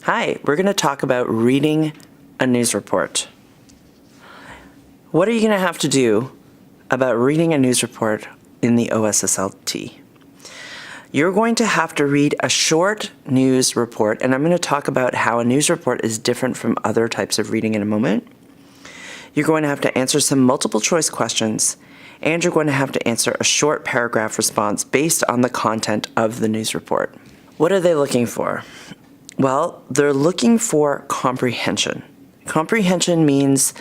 Hi, we're going to talk about reading a news report. What are you going to have to do about reading a news report in the OSSLT? You're going to have to read a short news report, and I'm going to talk about how a news report is different from other types of reading in a moment. You're going to have to answer some multiple choice questions, and you're going to have to answer a short paragraph response based on the content of the news report. What are they looking for? Well, they're looking for comprehension. Comprehension means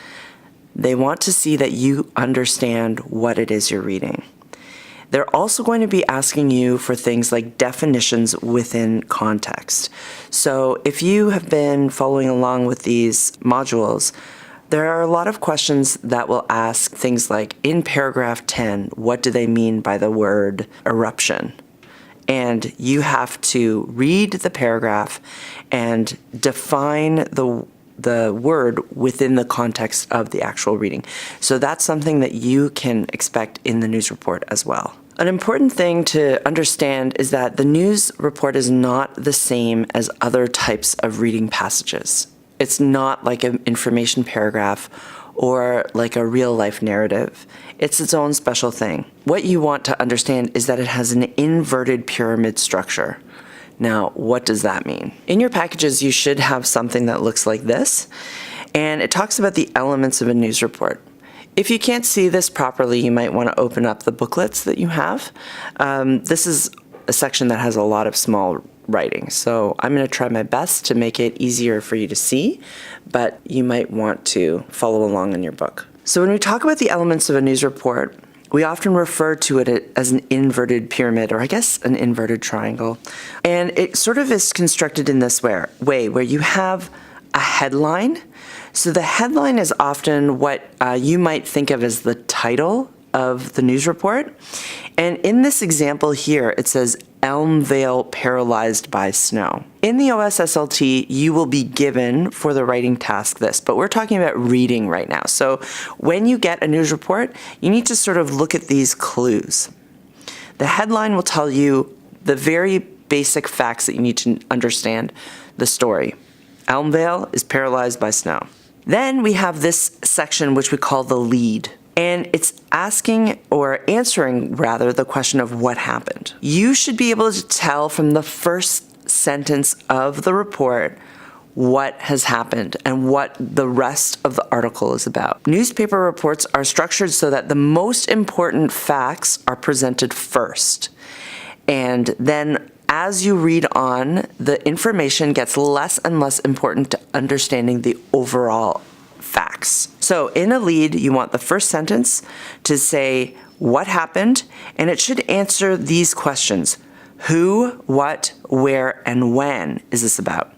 they want to see that you understand what it is you're reading. They're also going to be asking you for things like definitions within context. So if you have been following along with these modules, there are a lot of questions that will ask things like, in paragraph 10, what do they mean by the word eruption? And you have to read the paragraph and define the word within the context of the actual reading. So that's something that you can expect in the news report as well. An important thing to understand is that the news report is not the same as other types of reading passages. It's not like an information paragraph or like a real-life narrative. It's its own special thing. What you want to understand is that it has an inverted pyramid structure. Now, what does that mean? In your packages, you should have something that looks like this, and it talks about the elements of a news report. If you can't see this properly, you might want to open up the booklets that you have. This is a section that has a lot of small writing, so I'm going to try my best to make it easier for you to see, but you might want to follow along in your book. So when we talk about the elements of a news report, we often refer to it as an inverted pyramid, or I guess an inverted triangle. And it sort of is constructed in this way where you have a headline. So the headline is often what you might think of as the title of the news report. And in this example here, it says Elmvale paralyzed by snow. In the OSSLT, you will be given for the writing task this, but we're talking about reading right now. So when you get a news report, you need to sort of look at these clues. The headline will tell you the very basic facts that you need to understand the story. Elmvale is paralyzed by snow. Then we have this section which we call the lead. And it's asking or answering rather the question of what happened. You should be able to tell from the first sentence of the report what has happened and what the rest of the article is about. Newspaper reports are structured so that the most important facts are presented first. And then as you read on, the information gets less and less important to understanding the overall facts. So in a lead, you want the first sentence to say what happened, and it should answer these questions. Who, what, where, and when is this about?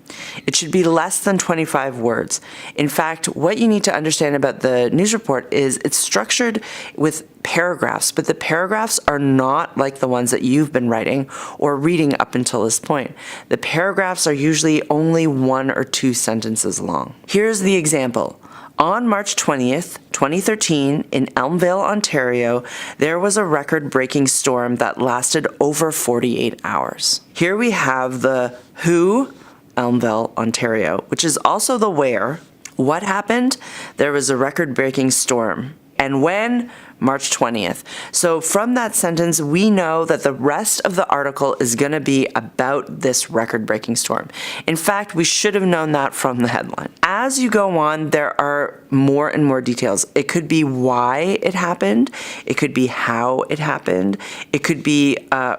It should be less than 25 words. In fact, what you need to understand about the news report is it's structured with paragraphs, but the paragraphs are not like the ones that you've been writing or reading up until this point. The paragraphs are usually only 1 or 2 sentences long. Here's the example. On March 20th, 2013, in Elmvale, Ontario, there was a record-breaking storm that lasted over 48 hours. Here we have the who, Elmvale, Ontario, which is also the where. What happened? There was a record-breaking storm. And when? March 20th. So from that sentence, we know that the rest of the article is going to be about this record-breaking storm. In fact, we should have known that from the headline. As you go on, there are more and more details. It could be why it happened. It could be how it happened. It could be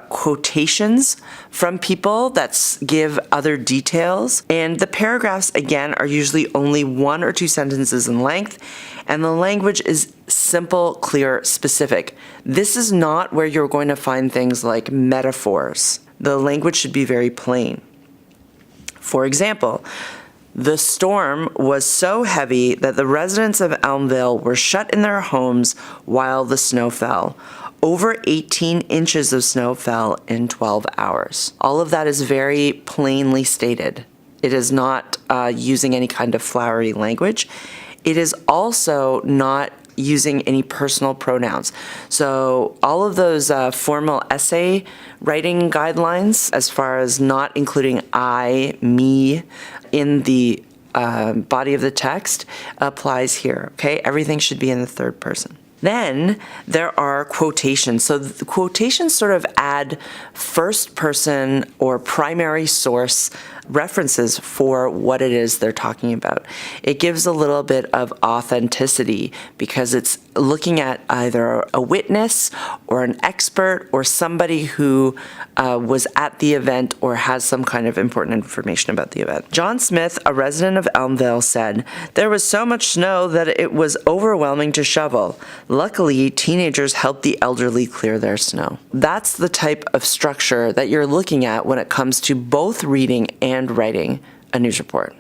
quotations from people that give other details. And the paragraphs, again, are usually only 1 or 2 sentences in length. And the language is simple, clear, specific. This is not where you're going to find things like metaphors. The language should be very plain. For example, the storm was so heavy that the residents of Elmvale were shut in their homes while the snow fell. Over 18 inches of snow fell in 12 hours. All of that is very plainly stated. It is not using any kind of flowery language. It is also not using any personal pronouns. So all of those formal essay writing guidelines, as far as not including I, me in the body of the text, applies here, okay? Everything should be in the third person. Then there are quotations. So the quotations sort of add first person or primary source references for what it is they're talking about. It gives a little bit of authenticity because it's looking at either a witness or an expert or somebody who was at the event or has some kind of important information about the event. John Smith, a resident of Elmvale, said, "There was so much snow that it was overwhelming to shovel. Luckily, teenagers helped the elderly clear their snow." That's the type of structure that you're looking at when it comes to both reading and writing a news report.